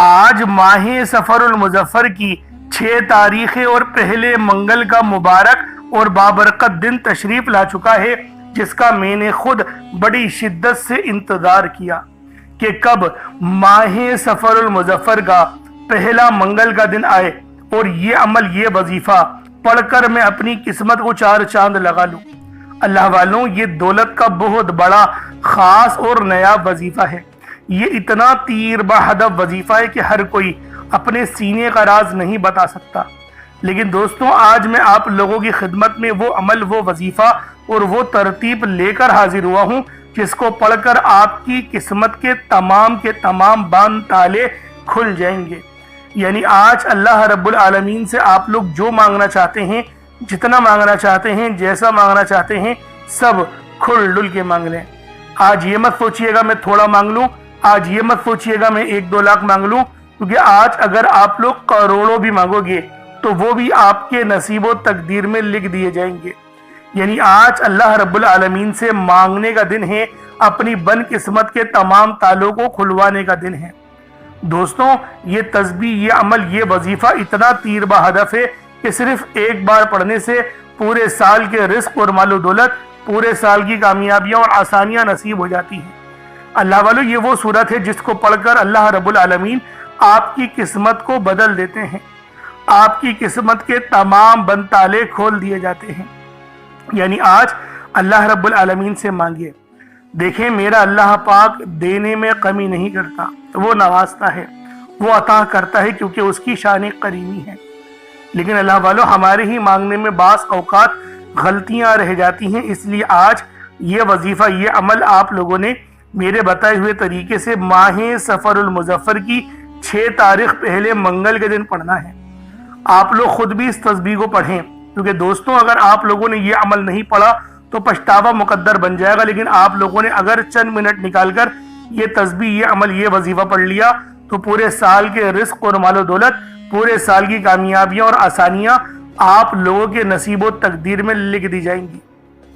आज माह सफरुल मुजफ्फर की 6 तारीखें और पहले मंगल का मुबारक और बाबरकत दिन तशरीफ ला चुका है, जिसका मैंने खुद बड़ी शिद्दत से इंतजार किया कि कब माह सफरुल मुजफ्फर का पहला मंगल का दिन आए और ये अमल, ये वजीफा पढ़कर मैं अपनी किस्मत को 4 चांद लगा लूं। अल्लाह वालों, ये दौलत का बहुत बड़ा खास और नया वजीफा है। ये इतना तीर बहदफ वजीफा है कि हर कोई अपने सीने का राज नहीं बता सकता। लेकिन दोस्तों, आज मैं आप लोगों की खिदमत में वो अमल, वो वजीफा और वो तरतीब लेकर हाजिर हुआ हूँ जिसको पढ़कर आपकी किस्मत के तमाम बांध ताले खुल जाएंगे। यानी आज अल्लाह रब्बुल आलमीन से आप लोग जो मांगना चाहते हैं, जितना मांगना चाहते हैं, जैसा मांगना चाहते हैं, सब खुल डुल के मांग लें। आज ये मत सोचिएगा मैं थोड़ा मांग लूं, आज ये मत सोचिएगा मैं 1-2 लाख मांग लूं, क्योंकि आज अगर आप लोग करोड़ों भी मांगोगे तो वो भी आपके नसीबो तकदीर में लिख दिए जाएंगे। यानी आज अल्लाह रब्बुल आलमीन से मांगने का दिन है, अपनी बन किस्मत के तमाम तालों को खुलवाने का दिन है। दोस्तों, ये तस्बीह, ये अमल, ये वजीफा इतना तीर बहदफ है कि सिर्फ एक बार पढ़ने से पूरे साल के रिस्क और मालो दौलत, पूरे साल की कामयाबियां और आसानियां नसीब हो जाती हैं। अल्लाह वालों, ये वो सूरत है जिसको पढ़कर अल्लाह रब्बुल आलमीन आपकी किस्मत को बदल देते हैं। आपकी किस्मत के तमाम बंद ताले खोल दिए जाते हैं। यानी आज अल्लाह रब्बुल आलमीन से मांगिए। देखें, मेरा अल्लाह पाक देने में कमी नहीं करता, वो नवाजता है, वो अता करता है, क्योंकि उसकी शान करीमी है। लेकिन अल्लाह वालों, हमारे ही मांगने में बास औकात गलतियां रह जाती हैं। इसलिए आज ये वजीफा, ये अमल आप लोगों ने मेरे बताए हुए तरीके से माह सफरुल मुजफ्फर की 6 तारीख पहले मंगल के दिन पढ़ना है। आप लोग खुद भी इस तस्बीह को पढ़ें, क्योंकि दोस्तों, अगर आप लोगों ने ये अमल नहीं पढ़ा तो पछतावा मुकद्दर बन जाएगा। लेकिन आप लोगों ने अगर चंद मिनट निकालकर ये तस्बीह, ये अमल, ये वजीफा पढ़ लिया तो पूरे साल के रिस्क और मालो दौलत, पूरे साल की कामयाबियां और आसानियां आप लोगों के नसीबो तकदीर में लिख दी जाएंगी।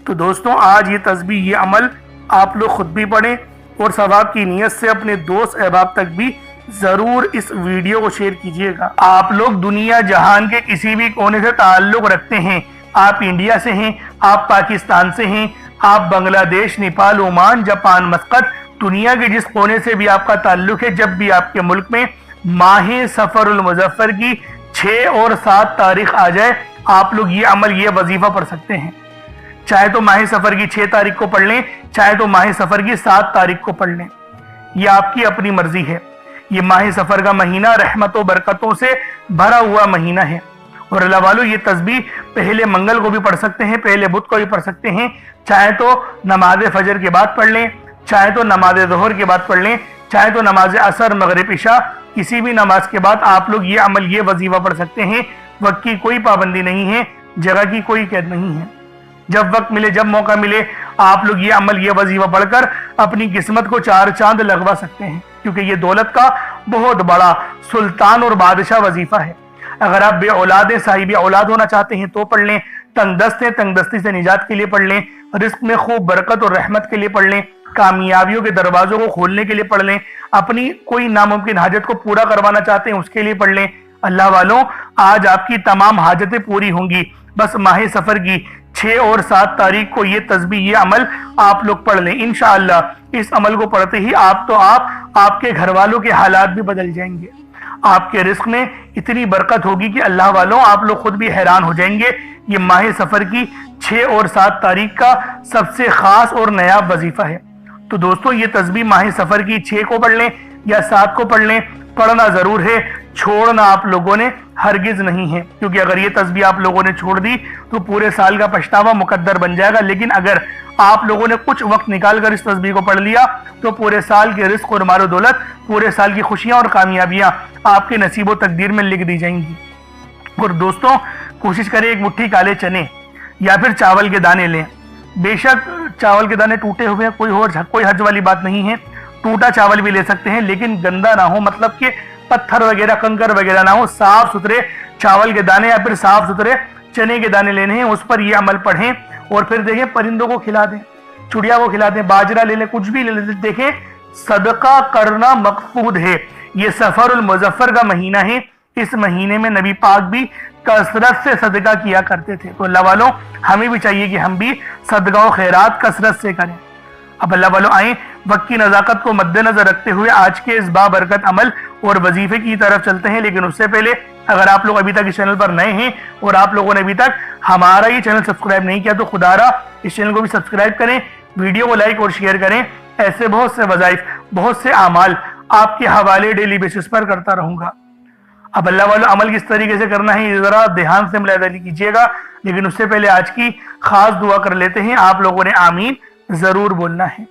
तो दोस्तों, आज ये तस्बीह, ये अमल आप लोग खुद भी पढ़ें और सवाब की नीयत से अपने दोस्त अहबाब तक भी जरूर इस वीडियो को शेयर कीजिएगा। आप लोग दुनिया जहान के किसी भी कोने से ताल्लुक रखते हैं, आप इंडिया से हैं, आप पाकिस्तान से हैं, आप बांग्लादेश, नेपाल, ओमान, जापान, मस्कत, दुनिया के जिस कोने से भी आपका ताल्लुक है, जब भी आपके मुल्क में माह सफरुल मुजफ्फर की 6 और 7 तारीख आ जाए, आप लोग ये अमल, ये वजीफा पढ़ सकते हैं। चाहे तो माह सफर की 6 तारीख को पढ़ लें, चाहे तो माह सफर की 7 तारीख को पढ़ लें, ये आपकी अपनी मर्जी है। ये माह सफर का महीना रहमतों बरकतों से भरा हुआ महीना है। और अल्लाह वालों, ये तस्बीह पहले मंगल को भी पढ़ सकते हैं, पहले बुध को भी पढ़ सकते हैं। चाहे तो नमाज फजर के बाद पढ़ लें, चाहे तो नमाज ज़ोहर के बाद पढ़ लें, चाहे तो नमाज असर, मगरिब, इशा, किसी भी नमाज के बाद आप लोग ये अमल, ये वजीफा पढ़ सकते हैं। वक्त की कोई पाबंदी नहीं है, जगह की कोई कैद नहीं है। जब वक्त मिले, जब मौका मिले, आप लोग ये अमल, ये वजीफा पढ़कर अपनी किस्मत को 4 चांद लगवा सकते हैं, क्योंकि ये दौलत का बहुत बड़ा सुल्तान और बादशाह वजीफा है। अगर आप बे औलाद हैं, साहिब औलाद होना चाहते हैं तो पढ़ लें, तंगदस्त हैं, तंगदस्ती से निजात के लिए पढ़ लें, रिस्क में खूब बरकत और रहमत के लिए पढ़ लें, कामयाबियों के दरवाजों को खोलने के लिए पढ़ लें, अपनी कोई नामुमकिन हाजत को पूरा करवाना चाहते हैं उसके लिए पढ़ लें। अल्लाह वालों, आज आपकी तमाम हाजतें पूरी होंगी। बस माह सफर की 6 और 7 तारीख को ये तस्बीह, ये अमल आप लोग पढ़ लें। इंशाअल्लाह इस अमल को पढ़ते ही आपके घर वालों के हालात भी बदल जाएंगे। आपके रिस्क में इतनी बरकत होगी कि अल्लाह वालों, आप लोग खुद भी हैरान हो जाएंगे। ये माह सफर की 6 और 7 तारीख का सबसे खास और नया वजीफा है। तो दोस्तों, ये तस्बीह माह सफर की 6 को पढ़ लें या 7 को पढ़ लें, पढ़ना जरूर है, छोड़ना आप लोगों ने हरगिज नहीं है। क्योंकि अगर ये तस्बीह आप लोगों ने छोड़ दी तो पूरे साल का पछतावा मुकद्दर बन जाएगा। लेकिन अगर आप लोगों ने कुछ वक्त निकाल कर इस तस्बीह को पढ़ लिया तो पूरे साल के रिस्क और मालो दौलत, पूरे साल की खुशियां और कामयाबियां आपके नसीबो तकदीर में लिख दी जाएंगी। और दोस्तों, कोशिश करें एक मुट्ठी काले चने या फिर चावल के दाने लें। बेशक चावल के दाने टूटे हुए हैं, कोई हर्ज वाली बात नहीं है, टूटा चावल भी ले सकते हैं, लेकिन गंदा ना हो, मतलब कि पत्थर वगैरह, कंकर वगैरह ना हो। साफ सुथरे चावल के दाने या फिर साफ सुथरे चने के दाने लेने हैं, उस पर ये अमल पढ़ें। और फिर देखें, परिंदों को खिला दें, चिड़िया को खिला दें, बाजरा ले लें, कुछ भी ले लें। देखें, सदका करना मकसूद है। یہ सफरुल मुजफ्फर का महीना है। इस महीने में नबी पाक भी कसरत से सदका किया करते थे। तो अल्लाह वालों, हमें भी चाहिए कि हम भी सदका और खैरात कसरत से करें। अब अल्लाह वालों आए, वक्त की नज़ाकत को मद्देनजर रखते हुए आज के इस बाबरकत अमल और वजीफे की तरफ चलते हैं। लेकिन उससे पहले अगर आप लोग अभी तक इस चैनल पर नए हैं और आप लोगों ने अभी तक हमारा ये चैनल सब्सक्राइब नहीं किया तो खुदारा इस चैनल को भी सब्सक्राइब करें, वीडियो को लाइक और शेयर करें। ऐसे बहुत से वज़ाइफ, बहुत से अमाल आपके हवाले डेली बेसिस पर करता रहूंगा। अब अल्लाह वालों, अमल किस तरीके से करना है ये जरा ध्यान से मुलाहिजा कीजिएगा। लेकिन उससे पहले आज की खास दुआ कर लेते हैं। आप लोगों ने आमीन जरूर बोलना है।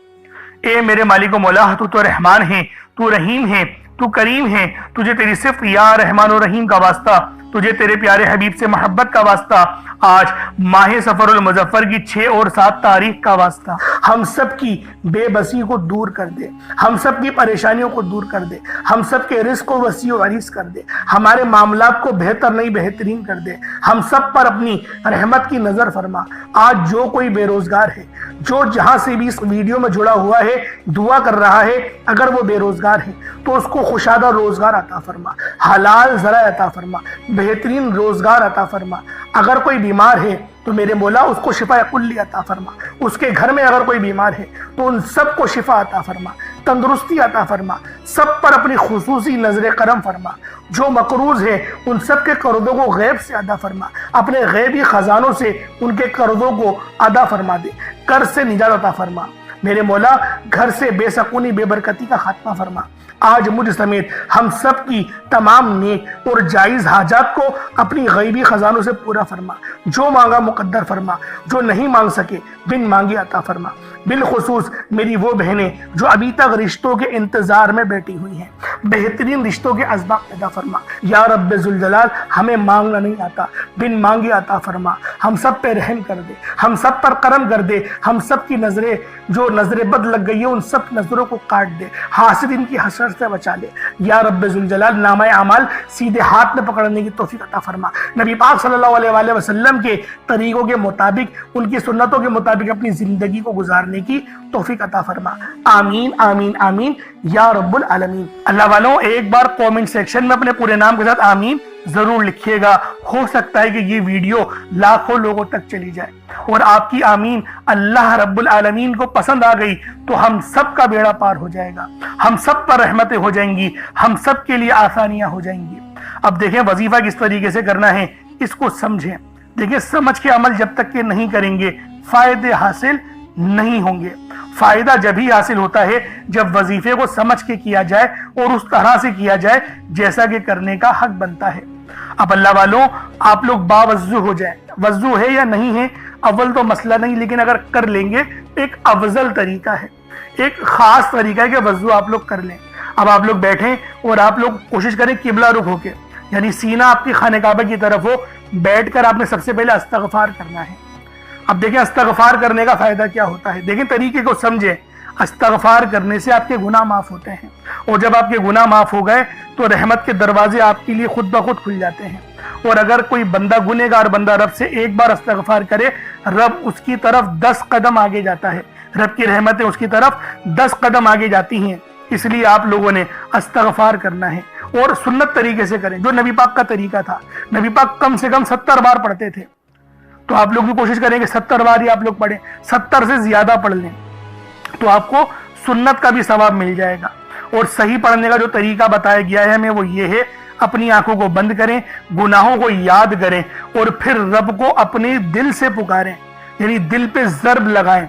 ए मेरे मालिक व मौला, तू तो रहमान है, तू रहीम है, तू करीम है। तुझे तेरी सिर्फ या रहमान और रहीम का वास्ता, तुझे तेरे प्यारे हबीब से मोहब्बत का वास्ता, आज माह सफरुल मुजफ्फर की 6 और 7 तारीख का वास्ता। हम सब की बेबसी को दूर कर दे, हम सब की परेशानियों को दूर कर दे, हम सब के रिस्क को वसी और अरीज कर दे, हमारे मामलात को बेहतर नहीं बेहतरीन कर दे। हम सब पर अपनी रहमत की नजर फरमा। आज जो कोई बेरोजगार है, जो जहां से भी इस वीडियो में जुड़ा हुआ है, दुआ कर रहा है, अगर वो बेरोजगार है तो उसको खुशादा रोजगार अता फरमा, हलाल जरा अता फरमा, बेहतरीन रोजगार अता फरमा। अगर कोई बीमार है तो मेरे मौला उसको शिफा कुल्ली अता फरमा। उसके घर में अगर कोई बीमार है तो उन सबको शिफा अता फरमा, तंदुरुस्ती अता फरमा। सब पर अपनी खुसूसी नजर करम फरमा। जो मकरूज है उन सब के कर्जों को गैब से अदा फरमा। अपने गैबी खजानों से उनके कर्जों को अदा फरमा दे। कर्ज से निजात अता फरमा। मेरे मौला, घर से बेसकूनी बेबरकती का खात्मा फरमा। आज मुझ समेत हम सब की तमाम नेक और जायज हाजात को अपनी गैबी खजानों से पूरा फरमा। जो मांगा मुकद्दर फरमा, जो नहीं मांग सके बिन मांगे अता फरमा। बिलखुसूस मेरी वो बहनें जो अभी तक रिश्तों के इंतजार में बैठी हुई हैं, बेहतरीन रिश्तों के असबाब पैदा फरमा। या रब्बे जुल जलाल, हमें मांगना नहीं आता, बिन मांगे अता फरमा। हम सब पे रहम कर दे, हम सब पर करम कर दे। हम सब की नजरें जो नजरें बद लग गई है उन सब नजरों को काट दे, हासिदीन की हसरत से बचा ले। या रब्बे जुल जलाल, नामाए अमाल सीधे हाथ में पकड़ने की तौफीक अता फरमा। नबी पाक सल्लल्लाहु अलैहि वसल्लम के तरीकों के मुताबिक, उनकी सुन्नतों के मुताबिक अपनी जिंदगी को गुजारने की तौफीक अता फरमा। आमीन आमीन आमीन या रब्बुल आलमीन। अल्लाह वालों, एक बार कमेंट सेक्शन में अपने पूरे नाम के साथ आमीन जरूर लिखिएगा। हो सकता है कि ये वीडियो लाखों लोगों तक चली जाए और आपकी आमीन अल्लाह रब्बुल आलमीन को पसंद आ गई तो हम सब का बेड़ा पार हो जाएगा, हम सब पर रहमतें हो जाएंगी, हम सब के लिए आसानियां हो जाएंगी। अब देखें वजीफा किस तरीके से करना है, इसको समझें। देखिए, समझ के अमल जब तक के नहीं करेंगे फायदे हासिल नहीं होंगे। फायदा जब ही हासिल होता है जब वजीफे को समझ के किया जाए और उस तरह से किया जाए जैसा कि करने का हक बनता है। अब अल्लाह वालों, आप लोग बावजू हो जाए, वजू है या नहीं है अव्वल तो मसला नहीं, लेकिन अगर कर लेंगे एक अफजल तरीका है, एक खास तरीका है कि वजू आप लोग कर लें। अब आप लोग बैठें और आप लोग कोशिश करें किबला रुख होके, यानी सीना आपकी खाने काबा की तरफ हो। बैठकर आपने सबसे पहले इस्तगफार करना है। अब देखें इस्तगफार करने का फायदा क्या होता है, देखें तरीके को समझें। इस्तगफार करने से आपके गुनाह माफ होते हैं और जब आपके गुनाह माफ हो गए तो रहमत के दरवाजे आपके लिए खुद ब खुद खुल जाते हैं। और अगर कोई बंदा गुनहगार बंदा रब से एक बार इस्तगफार करे, रब उसकी तरफ 10 कदम आगे जाता है, रब की रहमतें उसकी तरफ 10 कदम आगे जाती हैं। इसलिए आप लोगों ने इस्तगफार करना है और सुन्नत तरीके से करें, जो नबी पाक का तरीका था। नबी पाक कम से कम 70 बार पढ़ते थे, तो आप लोग भी कोशिश करेंगे 70 बार ही आप लोग पढ़ें, 70 से ज्यादा पढ़ लें तो आपको सुन्नत का भी सवाब मिल जाएगा। और सही पढ़ने का जो तरीका बताया गया है हमें वो ये है, अपनी आंखों को बंद करें, गुनाहों को याद करें और फिर रब को अपने दिल से पुकारें, यानी दिल पे ज़र्ब लगाएं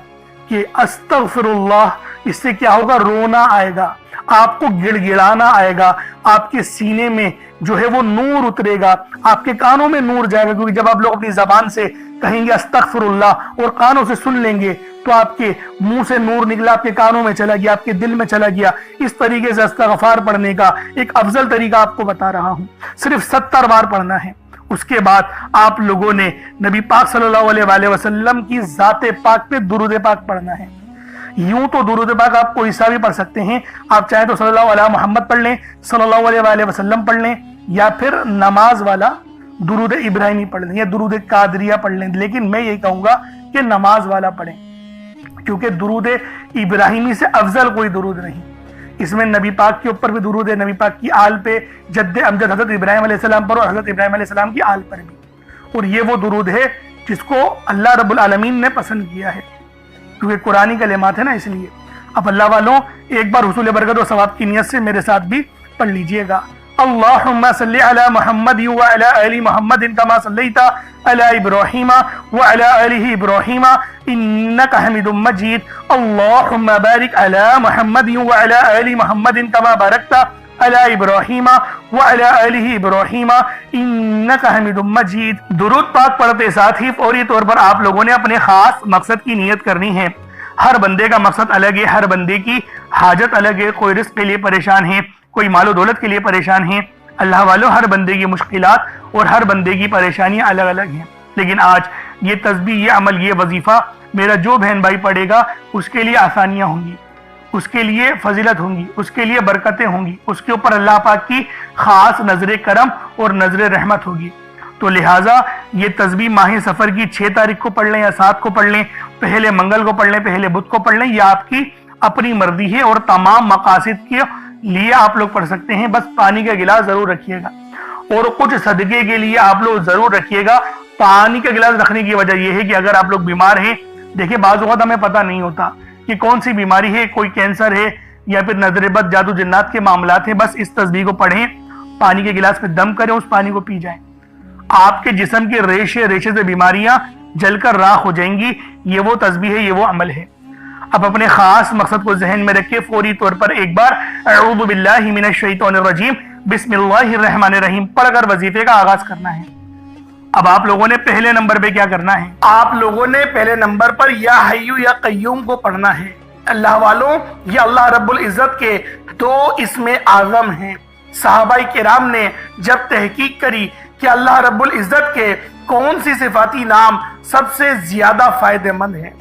कि अस्तगफिरुल्लाह। इससे क्या होगा, रोना आएगा, आपको गिड़गिड़ाना आएगा, आपके सीने में जो है वो नूर उतरेगा, आपके कानों में नूर जाएगा। क्योंकि जब आप लोग अपनी जबान से कहेंगे अस्तगफिरुल्लाह और कानों से सुन लेंगे तो आपके मुंह से नूर निकला, आपके कानों में चला गया, आपके दिल में चला गया। इस तरीके से इस्तगफार पढ़ने का एक अफजल तरीका आपको बता रहा हूं। सिर्फ 70 बार पढ़ना है। उसके बाद आप लोगों ने नबी पाक सल्लल्लाहु अलैहि वसल्लम की ज़ाते पाक पे दुरूद पाक पढ़ना है। यूं तो दुरूद पाक आप कोई सा भी पढ़ सकते हैं, आप चाहे तो सल्लल्लाहु अलैहि मोहम्मद पढ़ लें, सल्लल्लाहु अलैहि वसल्लम पढ़ लें, या फिर नमाज वाला दुरूद इब्राहिमी पढ़ लें या दुरूद कादरिया पढ़ लें। लेकिन मैं यही कहूंगा कि नमाज वाला पढ़ें, क्योंकि दुरूद इब्राहिमी से अफजल कोई दुरूद नहीं। اس میں نبی پاک کے اوپر بھی درود ہے، نبی پاک کی آل پہ، جد امجد حضرت ابراہیم علیہ السلام پر اور حضرت ابراہیم علیہ السلام کی آل پر بھی، اور یہ وہ درود ہے جس کو اللہ رب العالمین نے پسند کیا ہے، کیونکہ قرآنی کلمات ہے نا، اس لیے۔ اب اللہ والوں ایک بار حصول برکت و ثواب کی نیت سے میرے ساتھ بھی پڑھ لیجئے گا۔ اللہم صلی علی محمد وعلی آل محمد کما صلیت علی ابراہیم وعلی آل ابراہیم انک حمید مجید۔ اللہم بارک علی محمد وعلی آل محمد کما بارکت علی ابراہیم وعلی آل ابراہیم انک حمید مجید۔ درود پاک پڑھتے ساتھ ہی فوری طور پر آپ لوگوں نے اپنے خاص مقصد کی نیت کرنی ہے۔ ہر بندے کا مقصد الگ ہے، ہر بندے کی حاجت الگ ہے، کوئی رزق کے لیے پریشان ہے، کوئی مال و دولت کے لیے پریشان ہے۔ اللہ والوں ہر بندے کی مشکلات اور ہر بندے کی پریشانیاں الگ الگ ہیں، لیکن آج یہ تسبیح، یہ عمل، یہ وظیفہ میرا جو بہن بھائی پڑھے گا اس کے لیے آسانیاں ہوں گی، اس کے لیے فضیلت ہوں گی، اس کے لیے برکتیں ہوں گی، اس کے اوپر اللہ پاک کی خاص نظر کرم اور نظر رحمت ہوگی۔ تو لہٰذا یہ تسبیح ماہ سفر کی 6 تاریخ کو پڑھ لیں یا 7 کو پڑھ لیں، پہلے منگل کو پڑھ لیں، پہلے بدھ کو پڑھ لیں، یہ آپ کی اپنی مرضی ہے، اور تمام مقاصد کے لیے آپ لوگ پڑھ سکتے ہیں۔ بس پانی کا گلاس ضرور رکھیے گا، اور کچھ صدقے کے لیے آپ لوگ ضرور رکھیے گا۔ پانی کا گلاس رکھنے کی وجہ یہ ہے کہ اگر آپ لوگ بیمار ہیں، دیکھیں بعض اوقات ہمیں پتہ نہیں ہوتا کہ کون سی بیماری ہے، کوئی کینسر ہے یا پھر نظر بد، جادو جنات کے معاملات ہیں، بس اس تسبیح کو پڑھیں، پانی کے گلاس پہ دم کریں، اس پانی کو پی جائیں، آپ کے جسم کے ریشے سے بیماریاں جل کر راکھ ہو جائیں گی۔ یہ وہ تسبیح ہے، یہ وہ عمل ہے۔ اب اپنے خاص مقصد کو ذہن میں رکھے فوری طور پر ایک بار اعوذ باللہ من الشیطان الرجیم بسم اللہ الرحمن الرحیم پڑھ کر وظیفے کا آغاز کرنا ہے۔ اب آپ لوگوں نے پہلے نمبر پہ کیا کرنا ہے؟ آپ لوگوں نے پہلے نمبر پر یا حیو یا قیوم کو پڑھنا ہے۔ اللہ والوں، یہ اللہ رب العزت کے 2 اسم اعظم ہیں۔ صحابہ کرام نے جب تحقیق کری کہ اللہ رب العزت کے کون سی صفاتی نام سب سے زیادہ فائدہ مند ہیں،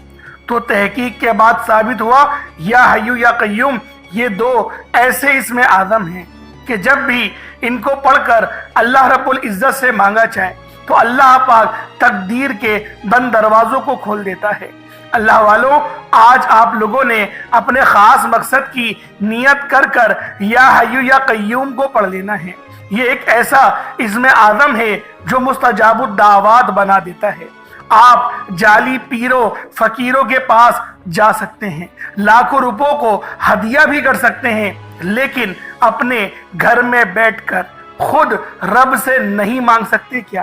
تو تحقیق کے بعد ثابت ہوا یا حیو یا قیوم یہ 2 ایسے اسم اعظم ہیں کہ جب بھی ان کو پڑھ کر اللہ رب العزت سے مانگا جائے تو اللہ پاک تقدیر کے بند دروازوں کو کھول دیتا ہے۔ اللہ والوں، آج آپ لوگوں نے اپنے خاص مقصد کی نیت کر کر یا حیو یا قیوم کو پڑھ لینا ہے۔ یہ ایک ایسا اسم اعظم ہے جو مستجاب الدعوات بنا دیتا ہے۔ آپ جعلی پیروں فقیروں کے پاس جا سکتے ہیں، لاکھوں روپوں کو ہدیہ بھی کر سکتے ہیں، لیکن اپنے گھر میں بیٹھ کر خود رب سے نہیں مانگ سکتے کیا؟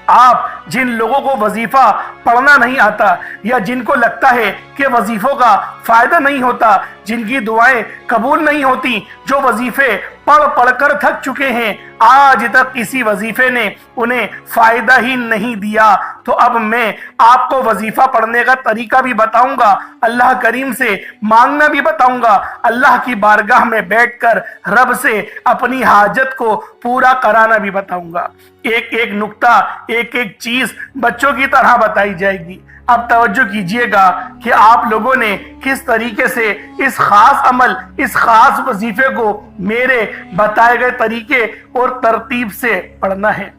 آپ جن لوگوں کو وظیفہ پڑھنا نہیں آتا، یا جن کو لگتا ہے کہ وظیفوں کا فائدہ نہیں ہوتا، جن کی دعائیں قبول نہیں ہوتی، جو وظیفے پڑھ کر تھک چکے ہیں، آج تک کسی وظیفے نے انہیں فائدہ ہی نہیں دیا، تو اب میں آپ کو وظیفہ پڑھنے کا طریقہ بھی بتاؤں گا، اللہ کریم سے مانگنا بھی بتاؤں گا، اللہ کی بارگاہ میں بیٹھ کر رب سے اپنی حاجت کو پورا کرانا بھی بتاؤں گا۔ ایک ایک نقطہ، ایک ایک چیز بچوں کی طرح بتائی جائے گی۔ اب توجہ کیجئے گا کہ آپ لوگوں نے کس طریقے سے اس خاص عمل، اس خاص وظیفے کو میرے بتائے گئے طریقے اور ترتیب سے پڑھنا ہے۔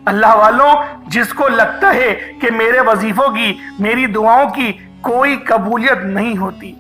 اللہ والوں، جس کو لگتا ہے کہ میرے وظیفوں کی، میری دعاؤں کی کوئی قبولیت نہیں ہوتی،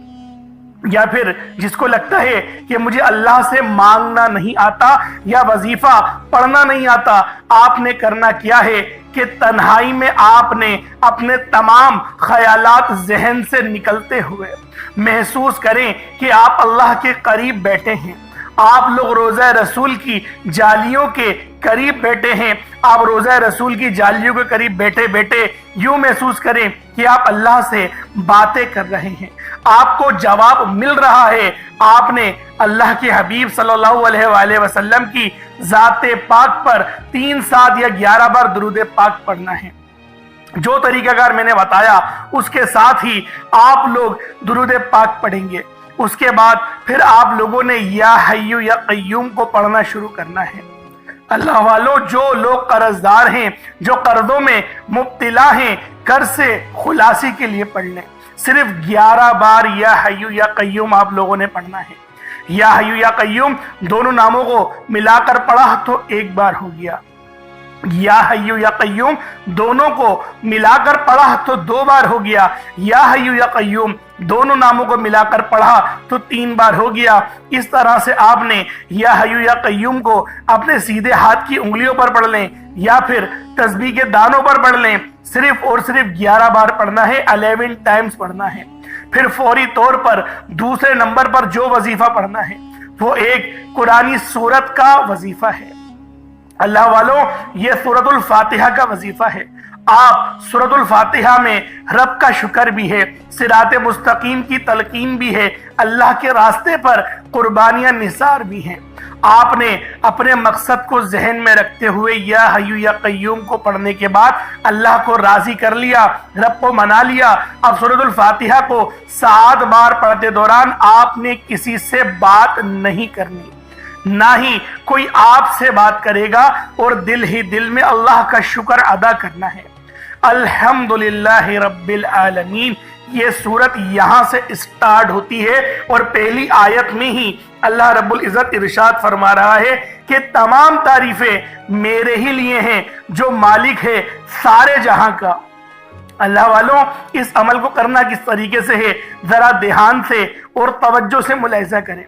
یا پھر جس کو لگتا ہے کہ مجھے اللہ سے مانگنا نہیں آتا یا وظیفہ پڑھنا نہیں آتا، آپ نے کرنا کیا ہے کہ تنہائی میں آپ نے اپنے تمام خیالات ذہن سے نکلتے ہوئے محسوس کریں کہ آپ اللہ کے قریب بیٹھے ہیں، آپ لوگ روضہ رسول کی جالیوں کے قریب بیٹھے ہیں، آپ روضہ رسول کی جالیوں کے قریب بیٹھے بیٹھے یوں محسوس کریں کہ آپ اللہ سے باتیں کر رہے ہیں، آپ کو جواب مل رہا ہے۔ آپ نے اللہ کے حبیب صلی اللہ علیہ وآلہ وسلم کی ذات پاک پر 3 7 یا 11 بار درود پاک پڑھنا ہے۔ جو طریقہ کار میں نے بتایا اس کے ساتھ ہی آپ لوگ درود پاک پڑھیں گے۔ اس کے بعد پھر آپ لوگوں نے یا حیو یا قیوم کو پڑھنا شروع کرنا ہے۔ اللہ والوں، جو لوگ قرض دار ہیں، جو قرضوں میں مبتلا ہیں، قرض سے خلاصی کے لیے پڑھ لیں۔ صرف 11 بار یا حیو یا قیوم آپ لوگوں نے پڑھنا ہے۔ یا حیو یا قیوم دونوں ناموں کو ملا کر پڑھا تو 1 بار ہو گیا، یا حیو یا قیوم دونوں کو ملا کر پڑھا تو 2 بار ہو گیا، یا حیو یا قیوم दोनों नामों को मिलाकर पढ़ा तो 3 बार हो गया। इस तरह से आपने या हय्यू या कय्यूम को अपने सीधे हाथ की उंगलियों पर पढ़ लें या फिर तस्बीह के दानों पर पढ़ लें। सिर्फ और सिर्फ 11 बार पढ़ना है, 11 टाइम्स पढ़ना है। फिर फौरी तौर पर दूसरे नंबर पर जो वजीफा पढ़ना है वो एक कुरानी सूरत का वजीफा है। अल्लाह वालों, ये सूरतुल फातिहा का वजीफा है। आप सूरतुल फातिहा में रब का शुक्र भी है, सिराते मुस्तकीम की तलकीन भी है, अल्लाह के रास्ते पर कुर्बानियां निसार भी हैं। आपने अपने मकसद को जहन में रखते हुए या हय्यू या कय्यूम को पढ़ने के बाद अल्लाह को राजी कर लिया, रब को मना लिया। अब सूरतुल फातिहा को 7 बार पढ़ते दौरान आपने किसी से बात नहीं करनी, ना ही कोई आपसे बात करेगा और दिल ही दिल में अल्लाह का शुक्र अदा करना है। अल्हम्दुलिल्लाहि रब्बिल आलमीन, ये सूरत यहाँ से स्टार्ट होती है और पहली आयत में ही अल्लाह रब्बुल इज़्ज़त इरशाद फरमा रहा है कि तमाम तारीफें मेरे ही लिए हैं जो मालिक है सारे जहां का। अल्लाह वालों, इस अमल को करना किस तरीके से है जरा ध्यान से और तवज्जो से मुलाहिजा करें।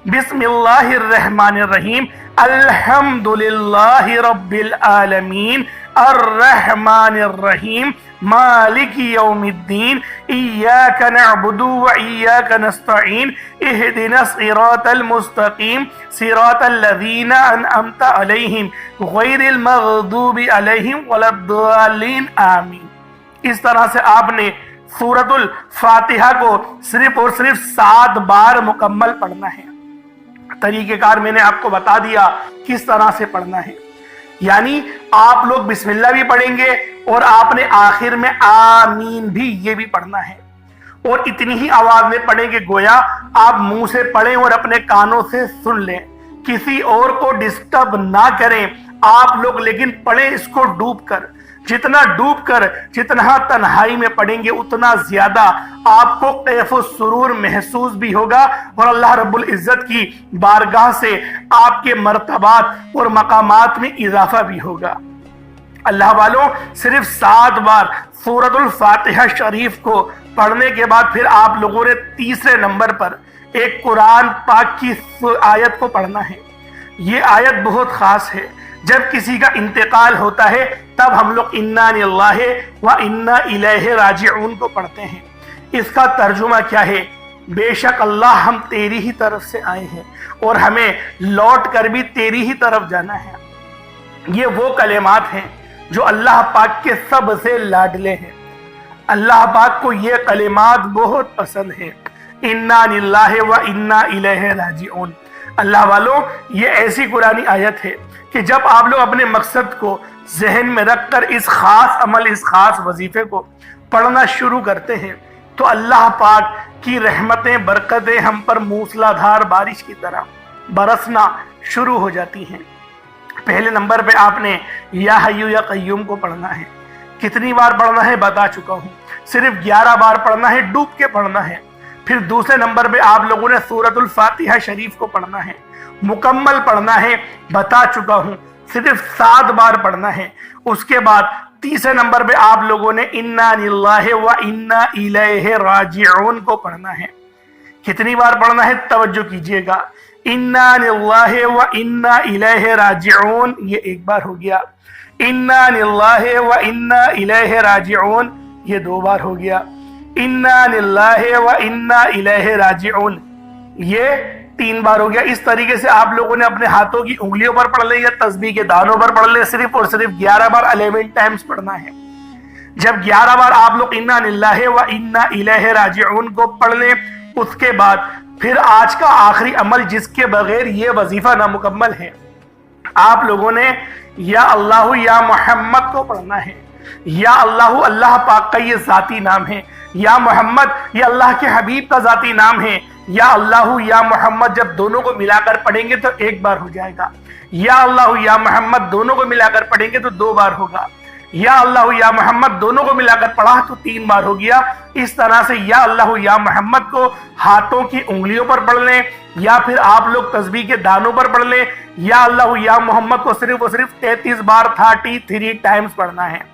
बिस्मिल्लाहिर्रहमानिर्रहीम, अल्हम्दुलिल्लाहि रब्बिल आलमीन, अर्रहमानिर्रहीम, मालिकी यौमिद्दीन, इय्याका नअबुदु व इय्याका नस्तईन, इहदिनस सिरातल मुस्तकीम, सिरातल लज़ीना अनअमता अलैहिम, गैरिल मग़दूबि अलैहिम वलद्दालिन, आमीन। इस तरह से आपने सूरतुल फातिहा को सिर्फ और सिर्फ 7 बार मुकम्मल पढ़ना है। तरीकेकार मैंने आपको बता दिया किस तरह से पढ़ना है। यानी आप लोग बिस्मिल्लाह भी पढ़ेंगे और आपने आखिर में आमीन भी ये भी पढ़ना है और इतनी ही आवाज में पढ़ेंगे गोया आप मुंह से पढ़ें और अपने कानों से सुन लें, किसी और को डिस्टर्ब ना करें आप लोग, लेकिन पढ़ें इसको डूब कर। जितना तन्हाई में पढ़ेंगे उतना ज्यादा आपको कैफ व सुरूर महसूस भी होगा और अल्लाह रब्बुल इज्जत की बारगाह से आपके मर्तबात और मकामात में इजाफा भी होगा। अल्लाह वालों, सिर्फ 7 बार सूरतुल फातिहा शरीफ को पढ़ने के बाद फिर आप लोगों ने तीसरे नंबर पर एक कुरान पाक की आयत को पढ़ना है। ये आयत बहुत खास है। जब किसी का इंतकाल होता है तब हम लोग इन्ना लिल्लाहि व इन्ना इलैहि राजिऊन को पढ़ते हैं। इसका तर्जुमा क्या है? बेशक अल्लाह, हम तेरी ही तरफ से आए हैं और हमें लौट कर भी तेरी ही तरफ जाना है। ये वो कलेमात हैं जो अल्लाह पाक के सबसे लाडले हैं। अल्लाह पाक को ये कलेमात बहुत पसंद है। इन्ना लिल्लाहि व इन्ना इलैहि राजिऊन। अल्लाह वालों, ये ऐसी कुरानी आयत है कि जब आप लोग अपने मकसद को जहन में रखकर इस खास अमल, इस खास वजीफे को पढ़ना शुरू करते हैं तो अल्लाह पाक की रहमतें, बरकतें हम पर मूसलाधार बारिश की तरह बरसना शुरू हो जाती हैं। पहले नंबर पे आपने या हय्यू या कय्यूम को पढ़ना है। कितनी बार पढ़ना है बता चुका हूँ, सिर्फ 11 बार पढ़ना है, डूब के पढ़ना है। फिर दूसरे नंबर पे आप लोगों ने सूरतुल फातिहा शरीफ को पढ़ना है, मुकम्मल पढ़ना है, बता चुका हूं, सिर्फ 7 बार पढ़ना है। उसके बाद तीसरे नंबर पे आप लोगों ने इन्ना लिल्लाहि व इन्ना इलैहि राजिऊन को पढ़ना है। कितनी बार पढ़ना है तवज्जो कीजिएगा। इन्ना लिल्लाहि व इन्ना इलैहि राजिऊन, ये 1 बार हो गया। इन्ना लिल्लाहि व इन्ना इलैहि राजिऊन, ये 2 बार हो गया। इन्ना लिल्लाहि व इन्ना इलैहि राजिऊन, ये 3 बार हो गया। इस तरीके से आप लोगों ने अपने हाथों की उंगलियों पर पढ़ ले या तस्बीह के दानों पर पढ़ ले, सिर्फ और सिर्फ 11 बार 11 टाइम्स पढ़ना है। जब 11 बार आप लोग इन्ना लिल्लाहि व इन्ना इलैहि राजिऊन को पढ़ लें, उसके बाद फिर आज का आखिरी अमल जिसके बगैर ये वजीफा नामुकम्मल है, आप लोगों ने या अल्लाह या मोहम्मद को पढ़ना है। या अल्लाह, अल्लाह पाक का ये जाती नाम है। या मोहम्मद, ये अल्लाह के हबीब का जाती नाम है। या अल्लाह या मोहम्मद जब दोनों को मिलाकर पढ़ेंगे तो 1 बार हो जाएगा। या अल्लाह या मोहम्मद दोनों को मिलाकर पढ़ेंगे तो 2 बार होगा। या अल्लाह या मोहम्मद दोनों को मिलाकर पढ़ा तो 3 बार हो गया। इस तरह से या अल्लाह या मोहम्मद को हाथों की उंगलियों पर पढ़ लें या फिर आप लोग तस्बीह के दानों पर पढ़ लें। या अल्लाह या मोहम्मद को सिर्फ और सिर्फ 33 बार 33 टाइम्स पढ़ना है।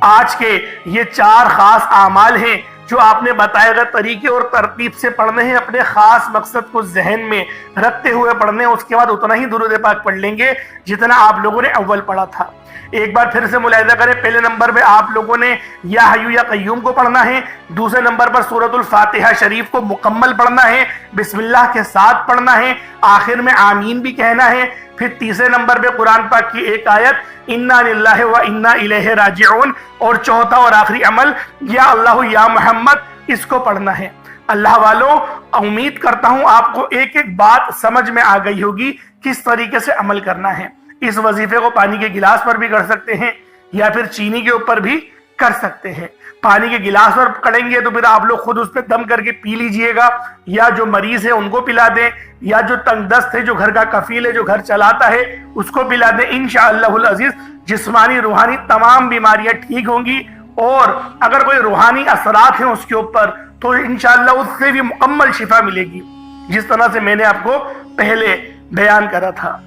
आज के ये 4 खास आमाल हैं جو آپ نے بتائے گئے طریقے اور ترتیب سے پڑھنے ہیں، اپنے خاص مقصد کو ذہن میں رکھتے ہوئے پڑھنے ہیں، اس کے بعد اتنا ہی درود پاک پڑھ لیں گے جتنا آپ لوگوں نے اول پڑھا تھا۔ ایک بار پھر سے ملاحظہ کریں، پہلے نمبر پہ آپ لوگوں نے یا حیو یا قیوم کو پڑھنا ہے، دوسرے نمبر پر سورۃ الفاتحہ شریف کو مکمل پڑھنا ہے، بسم اللہ کے ساتھ پڑھنا ہے، آخر میں آمین بھی کہنا ہے، پھر تیسرے نمبر پہ قرآن پاک کی ایک آیت انا للہ و انا الیہ راجعون، اور چوتھا اور آخری عمل یا اللہ یا محمد، اس کو پڑھنا ہے۔ اللہ والوں، امید کرتا ہوں آپ کو ایک ایک بات سمجھ میں آ گئی ہوگی کس طریقے سے عمل کرنا ہے۔ اس وظیفے کو پانی کے گلاس پر بھی کر سکتے ہیں یا پھر چینی کے اوپر بھی کر سکتے ہیں۔ پانی کے گلاس پر کریں گے تو پھر آپ لوگ خود اس پہ دم کر کے پی لیجئے گا، یا جو مریض ہے ان کو پلا دیں، یا جو تنگ دست ہے، جو گھر کا کفیل ہے، جو گھر چلاتا ہے، اس کو پلا دیں۔ انشاءاللہ العزیز جسمانی روحانی تمام بیماریاں ٹھیک ہوں گی، اور اگر کوئی روحانی اثرات ہیں اس کے اوپر تو انشاءاللہ اس سے بھی مکمل شفا ملے گی، جس طرح سے میں نے آپ کو پہلے بیان کرا تھا۔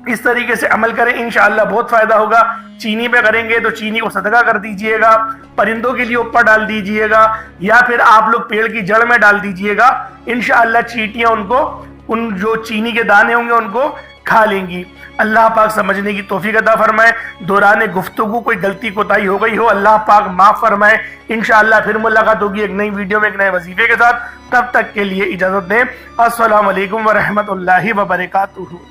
اس طریقے سے عمل کریں، انشاءاللہ بہت فائدہ ہوگا۔ چینی پہ کریں گے تو چینی کو صدقہ کر دیجئے گا، پرندوں کے لیے اوپر ڈال دیجئے گا، یا پھر آپ لوگ پیڑ کی جڑ میں ڈال دیجئے گا۔ انشاءاللہ چیٹیاں ان جو چینی کے دانے ہوں گے ان کو کھا لیں گی۔ اللہ پاک سمجھنے کی توفیق عطا فرمائے۔ دوران گفتگو کوئی غلطی کوتاہی ہو گئی ہو، اللہ پاک معاف فرمائے۔ انشاءاللہ پھر ملاقات ہوگی ایک نئی ویڈیو میں ایک نئے وظیفے کے ساتھ، تب تک کے لیے اجازت دیں۔ السلام علیکم ورحمۃ اللہ وبرکاتہ۔